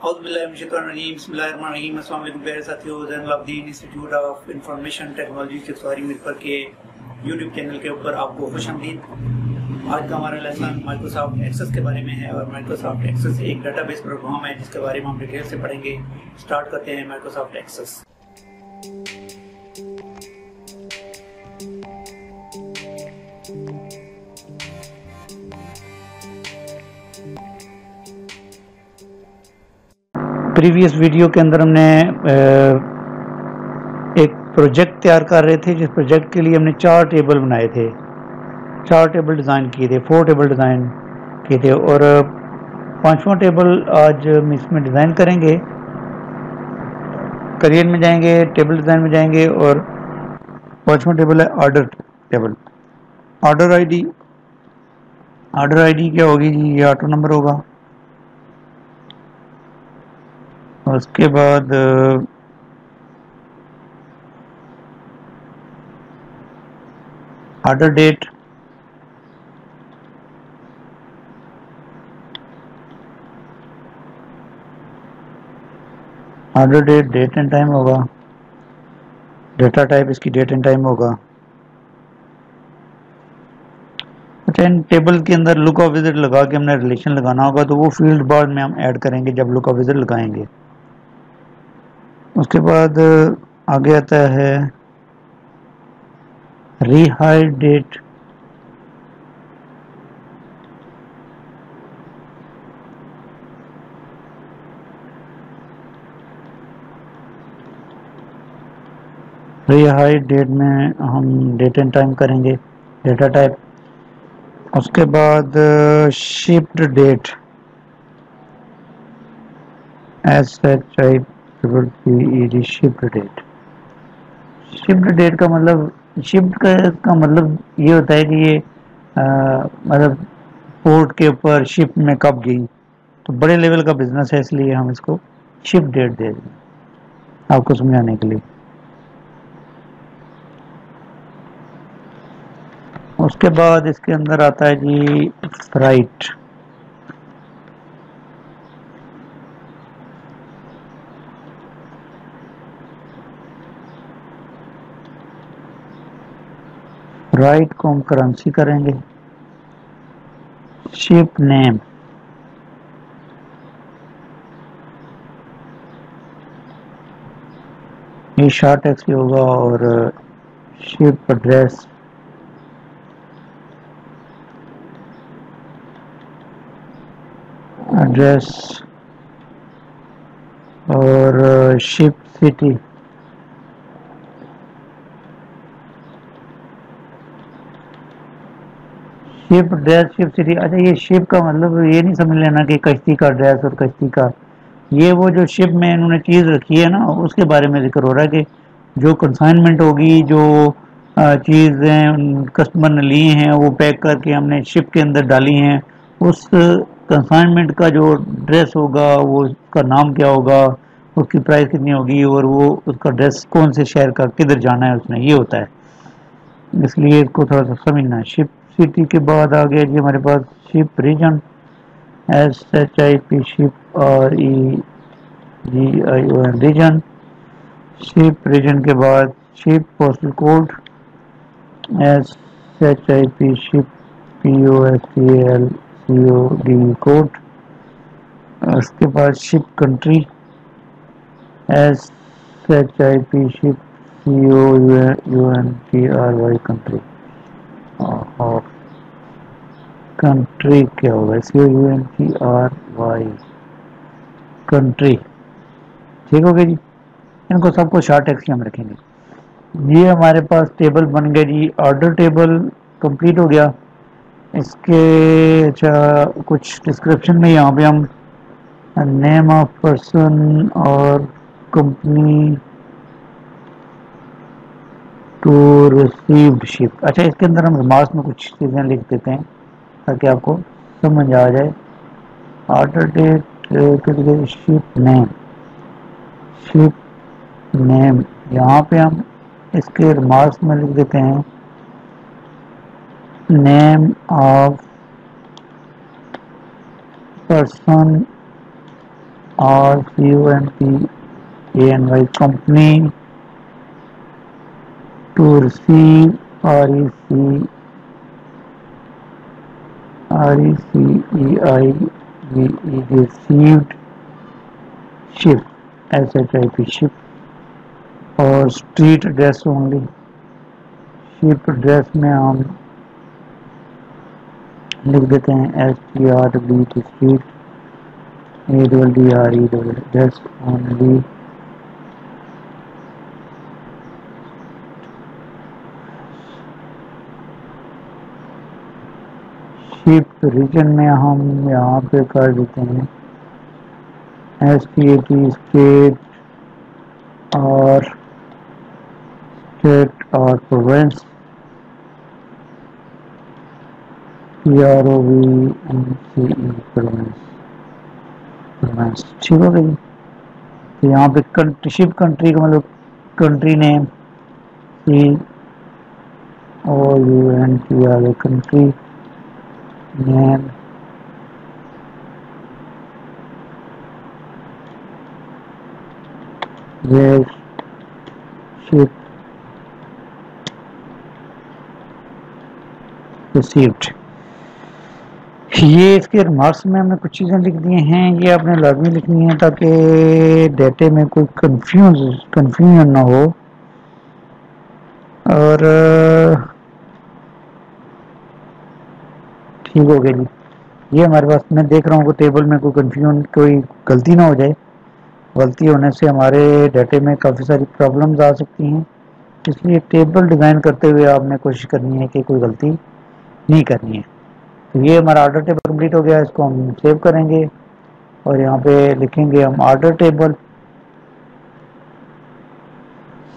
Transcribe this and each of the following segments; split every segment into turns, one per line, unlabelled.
बिस्मिल्लाहिर्रहमानिर्रहीम। अस्सलाम वालेकुम प्यारे साथियों, Zainul Abidin institute of information technology के सॉरी मिरपर के यूट्यूब चैनल के ऊपर आपको खुशामदीद। आज का हमारा लेसन माइक्रोसॉफ्ट एक्सेस के बारे में है और माइक्रोसॉफ्ट एक्सेस एक डाटाबेस प्रोग्राम है जिसके बारे में हम डिटेल से पढ़ेंगे। स्टार्ट करते हैं माइक्रोसॉफ्ट एक्सेस। प्रीवियस वीडियो के अंदर हमने एक प्रोजेक्ट तैयार कर रहे थे, जिस प्रोजेक्ट के लिए हमने 4 टेबल बनाए थे, 4 टेबल डिज़ाइन किए थे, 4 टेबल डिज़ाइन किए थे और 5वां टेबल आज हम इसमें डिज़ाइन करेंगे। करियर में जाएंगे, टेबल डिज़ाइन में जाएंगे और 5वां टेबल है ऑर्डर टेबल। ऑर्डर आईडी क्या होगी जी? ये ऑटो नंबर होगा। उसके बाद order date, date and time होगा। डेटा टाइप इसकी डेट एंड टाइम होगा। अच्छा, इन टेबल के अंदर लुक ऑफ विजिट लगा के हमने रिलेशन लगाना होगा, तो वो फील्ड बाद में हम ऐड करेंगे जब लुक ऑफ विजिट लगाएंगे। उसके बाद आगे आता है रीहायर डेट, रीहायर डेट में हम डेट एंड टाइम करेंगे, डेटा टाइप। उसके बाद shift date, SHIFT shift date. Shift date का मतलब, शिफ्ट का मतलब ये होता है कि ये मतलब पोर्ट के ऊपर शिफ्ट में कब गई, तो बड़े लेवल का बिजनेस है, इसलिए हम इसको शिफ्ट डेट दे दें आपको समझाने के लिए। उसके बाद इसके अंदर आता है जी फ्राइट। राइट को हम करेंसी करेंगे। शिप नेम, ये शॉर्ट टेक्स्ट होगा। और शिप एड्रेस, और ship city, ship address, ship city. अच्छा, ये शिप का मतलब ये नहीं समझ लेना कि कश्ती का एड्रेस और कश्ती का, ये वो जो शिप में इन्होंने चीज़ रखी है ना, उसके बारे में जिक्र हो रहा है कि जो कंसाइनमेंट होगी, जो चीज़ें कस्टमर ने ली हैं वो पैक करके हमने शिप के अंदर डाली हैं, उस कंसाइनमेंट का जो ड्रेस होगा, वो उसका नाम क्या होगा, उसकी प्राइस कितनी होगी, और वो उसका ड्रेस कौन से शहर का, किधर जाना है उसने, ये होता है। इसलिए इसको थोड़ा सा समझना है। शिप सिटी के बाद आ गया जी हमारे पास ship region, SHIP ship REGION region. Ship region के बाद ship postal code, SHIP ship POSTAL code. उसके बाद ship country, SHIP ship COUNTRY country. और कंट्री क्या होगा? COUNTRY country. ठीक हो गया जी। इनको सबको शॉर्ट टेक्स्ट में हम रखेंगे। ये हमारे पास टेबल बन गया जी। ऑर्डर टेबल कंप्लीट हो गया। इसके अच्छा कुछ डिस्क्रिप्शन में यहाँ पे हम नेम ऑफ पर्सन और कंपनी टू रिसीव्ड शिप। अच्छा, इसके अंदर हम रिमार्क्स में कुछ चीज़ें लिख देते हैं ताकि आपको समझ आ जाए। ऑर्डर डेट, शिप नेम, यहाँ पे हम इसके रिमार्क्स में लिख देते हैं name of person RCOMPANY company to receive RECEIVE received ship SHIP ship और street address only ship address में हम लिख देते हैं STRB street ADDRE address only ship region में हम यहाँ पे कर देते हैं STAT स्टेट और स्टेट और प्रोविंस PROVINCE प्रोविंस ठीक हो गई। तो यहाँ पे शिप कंट्री का मतलब country name COUNT country name where ship received। ये इसके रिमार्क्स में हमने कुछ चीज़ें लिख दी हैं, ये आपने लाजमी लिखनी है ताकि डेटे में कोई कंफ्यूजन ना हो। और ठीक हो गया जी। ये हमारे पास मैं देख रहा हूँ कि टेबल में कोई गलती ना हो जाए। गलती होने से हमारे डाटे में काफ़ी सारी प्रॉब्लम्स आ सकती हैं, इसलिए टेबल डिज़ाइन करते हुए आपने कोशिश करनी है कि कोई गलती नहीं करनी है। तो ये हमारा ऑर्डर टेबल कंप्लीट हो गया, इसको हम सेव करेंगे और यहाँ पे लिखेंगे हम ऑर्डर टेबल।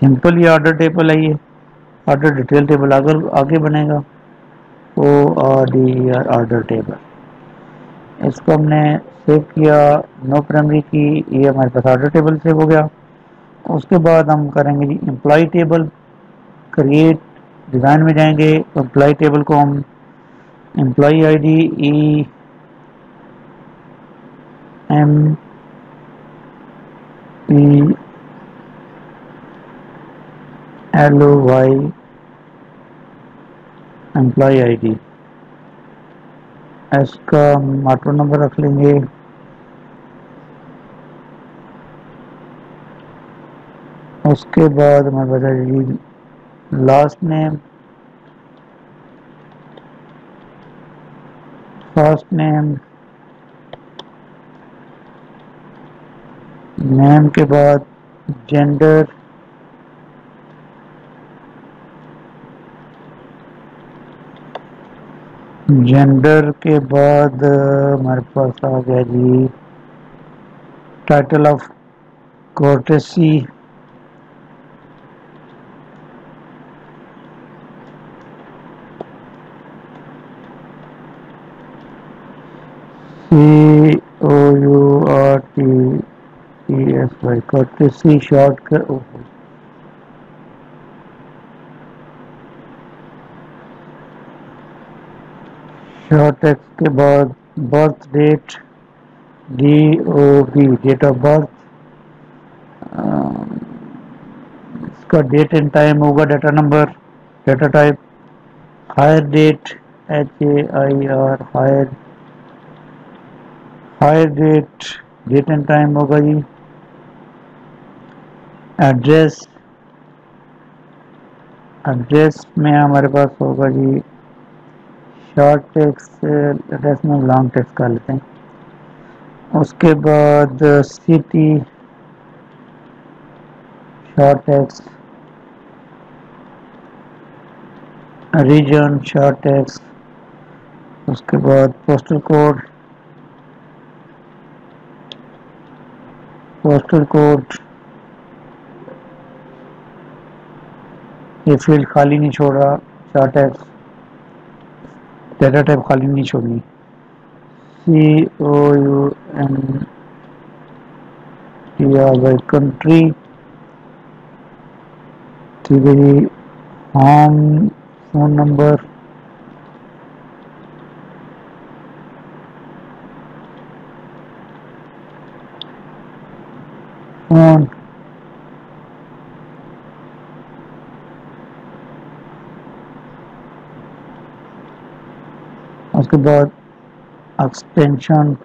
सिंपल ये ऑर्डर टेबल है, ये ऑर्डर डिटेल टेबल आगे बनेगा ORDER ऑर्डर टेबल। इसको हमने सेव किया, नो प्राइमरी की, ये हमारे पास ऑर्डर टेबल सेव हो गया। उसके बाद हम करेंगे जी एम्प्लॉय टेबल क्रिएट, डिज़ाइन में जाएंगे, एम्प्लॉय टेबल को हम employ ID EMPLOY employ ID इसका हम ऑटो नंबर रख लेंगे। उसके बाद हमें बता दीजिए last name, first name, name के बाद जेंडर, जेंडर के बाद हमारे पास आ गया जी title of courtesy, COURTESY courtesy short कर शॉर्ट टेक्स्ट के बाद birth date DOB date of birth, इसका डेट एंड टाइम होगा, data number, data type hire date HAIR hire date and time होगा जी। एड्रेस, एड्रेस में हमारे पास होगा जी शॉर्ट टेक्स्ट, एड्रेस में लॉन्ग टेक्स्ट कर लेते हैं। उसके बाद city short text, region short text, उसके बाद पोस्टल कोड, ये फील्ड खाली नहीं छोड़ रहा, शॉर्ट टेक्स्ट, डाटा टाइप खाली नहीं छोड़नी, COUNTRY कंट्री, ठीक है जी, होम फोन नंबर, फोन, उसके बाद एक्सटेंशन,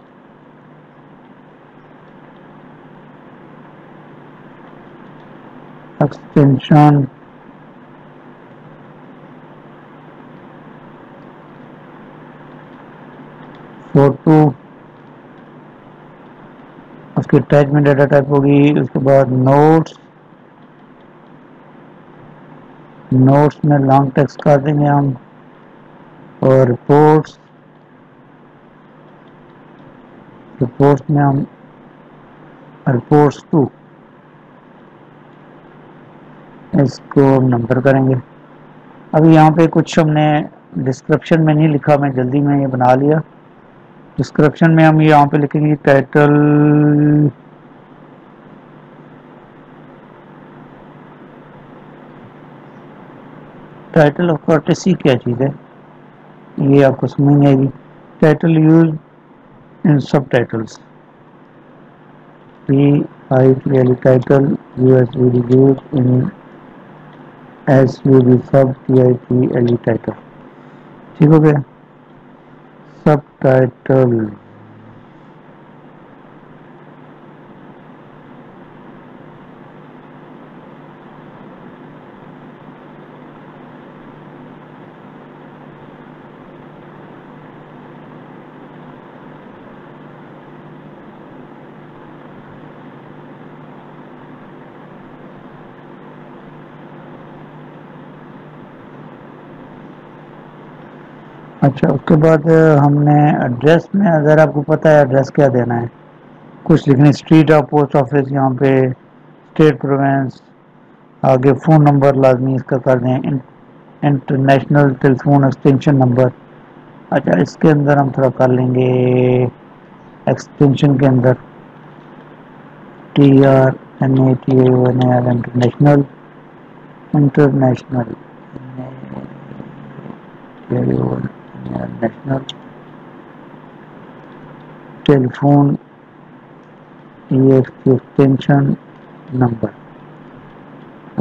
एक्सटेंशन फोटो, उसकी अटैचमेंट डाटा टाइप होगी। उसके बाद नोट्स, नोट्स में लॉन्ग टेक्स्ट कर देंगे हम। और रिपोर्ट्स, रिपोर्ट्स में हम रिपोर्ट्स टू, इसको नंबर करेंगे। अभी यहाँ पे कुछ हमने डिस्क्रिप्शन में नहीं लिखा, मैं जल्दी में ये बना लिया। डिस्क्रिप्शन में हम यहाँ पे लिखेंगे टाइटल, टाइटल ऑफ कर्टेसी क्या चीज़ है ये आपको समझ नहीं आएगी। टाइटल यूज इन सब titles, TITL title US use in SUB सब TITLE टाइटल। ठीक हो गया। सब टाइटल, अच्छा उसके बाद हमने एड्रेस में, अगर आपको पता है एड्रेस क्या देना है, कुछ लिखने, स्ट्रीट ऑफ पोस्ट ऑफिस, यहाँ पे स्टेट प्रोविंस, आगे फ़ोन नंबर लाजमी इसका कर दें, इंटरनेशनल टेलीफोन एक्सटेंशन नंबर। अच्छा इसके अंदर हम थोड़ा कर लेंगे, एक्सटेंशन के अंदर TRNATIONAL international, international national telephone extension number.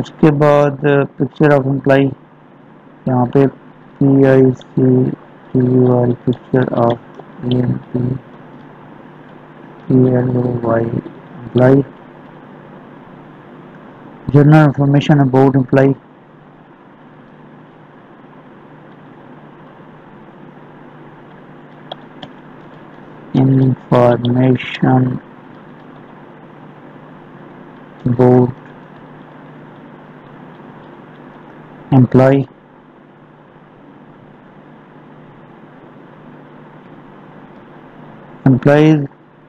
उसके बाद पिक्चर ऑफ एम्प्लाई, यहाँ पे PICTUR picture of EMPLOY employee, general information about employee, information about employee, employees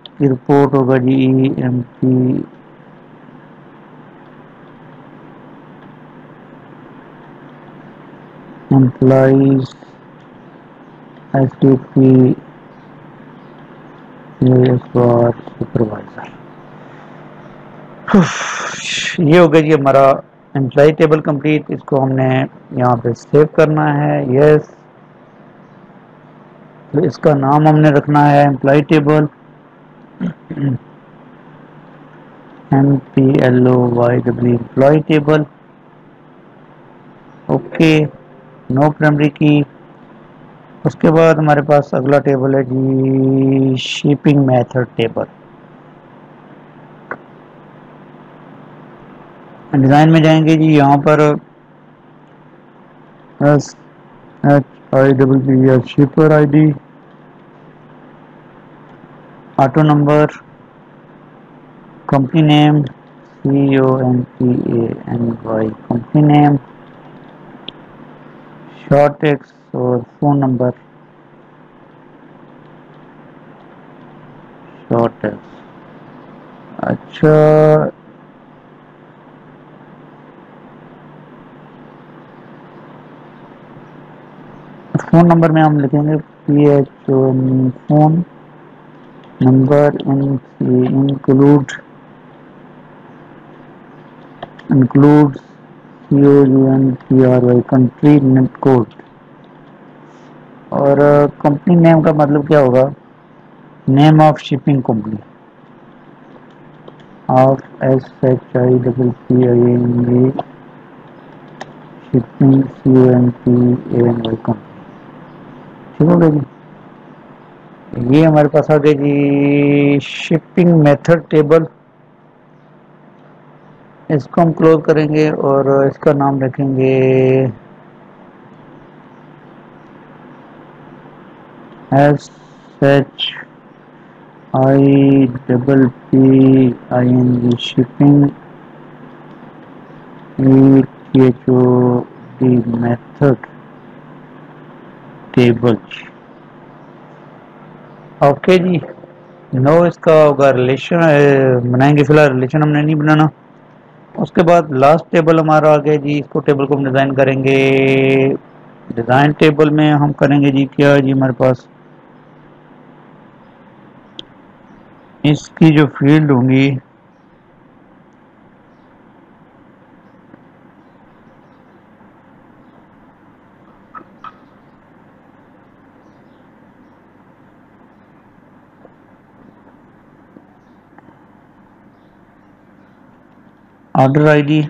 की रिपोर्ट होगा जी EMP, एम्प्लॉइज STP सुपरवाइजर। ये हो गया जी हमारा एम्प्लॉय टेबल कंप्लीट। इसको हमने यहाँ पे सेव करना है, यस। तो इसका नाम हमने रखना है employ table, MPLOY employ table. Okay, no primary key. उसके बाद हमारे पास अगला टेबल है जी शिपिंग मेथड टेबल। डिज़ाइन में जाएंगे जी, यहाँ पर SHIPPER shipper ID, auto number, company name COMPANY company name, short text और फोन नंबर शॉर्ट टेक्स्ट। अच्छा फोन नंबर में हम लिखेंगे PHO phone number include COUNTRY country net code. और कंपनी नेम का मतलब क्या होगा, name of shipping company. Of SHIPPING shipping CONTANY company. ठीक हो गया जी। ये हमारे पास आ गई जी शिपिंग मेथड टेबल। इसको हम क्लोज करेंगे और इसका नाम रखेंगे SHIPPING shipping METHOD method table. Okay जी। नो इसका होगा रिलेशन बनाएंगे, फिलहाल रिलेशन हमने नहीं बनाना। उसके बाद लास्ट टेबल हमारा आ गया जी। इसको टेबल को हम डिज़ाइन करेंगे। डिज़ाइन टेबल में हम करेंगे जी क्या जी, हमारे पास इसकी जो फील्ड होंगी ऑर्डर आईडी,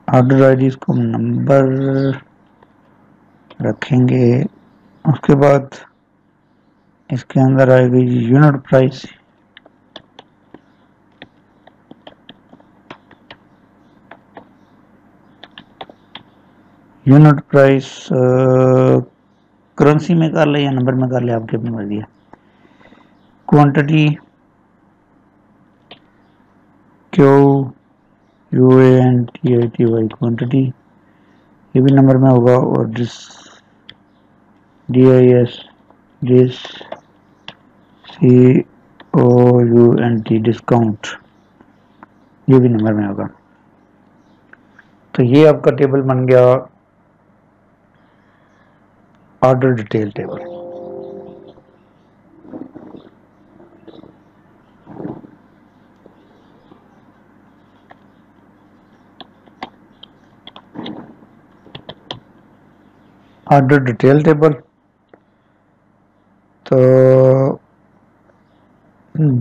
ऑर्डर आईडी इसको नंबर रखेंगे। उसके बाद इसके अंदर आएगी unit price, unit price currency में कर ले या नंबर में कर ले, आपकी अपनी मर्जी है। क्वांटिटी QUANTITY क्वांटिटी, ये भी नंबर में होगा। और DIS COUNT डिस्काउंट, ये भी नंबर में होगा। तो ये आपका टेबल बन गया order detail table. Order detail table, तो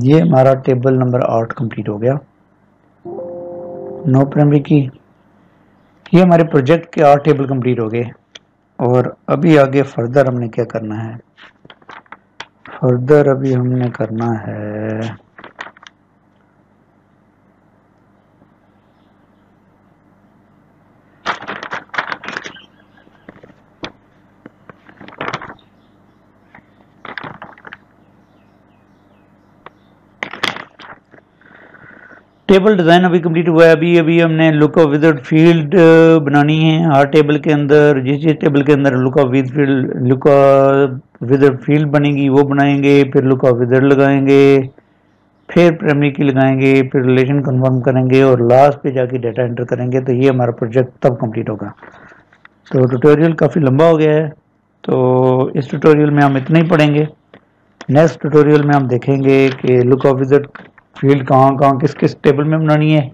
ये हमारा टेबल नंबर 8 कंप्लीट हो गया। नो प्राइमरी की, ये हमारे प्रोजेक्ट के 8 टेबल कंप्लीट हो गए। और अभी आगे फर्दर हमने क्या करना है, फर्दर अभी हमने करना है टेबल डिज़ाइन अभी कंप्लीट हुआ है। अभी हमने लुकअप विद फील्ड बनानी है हर टेबल के अंदर। जिस टेबल के अंदर लुकअप विद फील्ड बनेगी वो बनाएंगे, फिर लुकअप विद लगाएंगे, फिर प्राइमरी की लगाएंगे, फिर रिलेशन कंफर्म करेंगे और लास्ट पे जाके डाटा एंटर करेंगे। तो ये हमारा प्रोजेक्ट तब कंप्लीट होगा। तो ट्यूटोरियल काफ़ी लंबा हो गया है, तो इस ट्यूटोरियल में हम इतना ही पढ़ेंगे। नेक्स्ट ट्यूटोरियल में हम देखेंगे कि लुकअप विद फील्ड कहाँ किस किस टेबल में बनानी है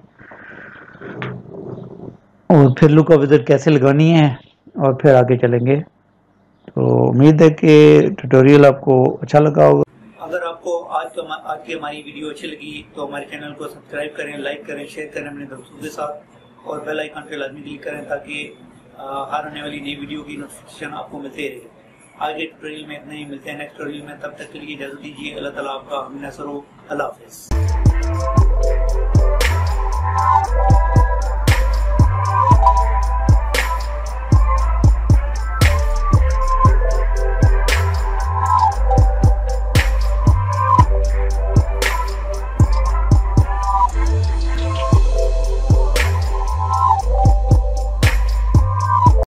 और फिर लुकअप विद कैसे लगानी है, और फिर आगे चलेंगे। तो उम्मीद है कि ट्यूटोरियल आपको अच्छा लगा होगा।
अगर आपको आज की हमारी वीडियो अच्छी लगी तो हमारे चैनल को सब्सक्राइब करें, लाइक करें, शेयर करें अपने दोस्तों के साथ और बेल आइकन पे लाजमी क्लिक करें ताकि हर आने वाली नई वीडियो की नोटिफिकेशन आपको मिलते रहे। आज के ट्यूटोरियल में इतना ही, मिलते हैं नेक्स्ट ट्यूटोरियल में। तब तक के लिए इजाजत दीजिए। अल्लाह ताला आपका हम नसर हो। अल्लाह हाफिज़।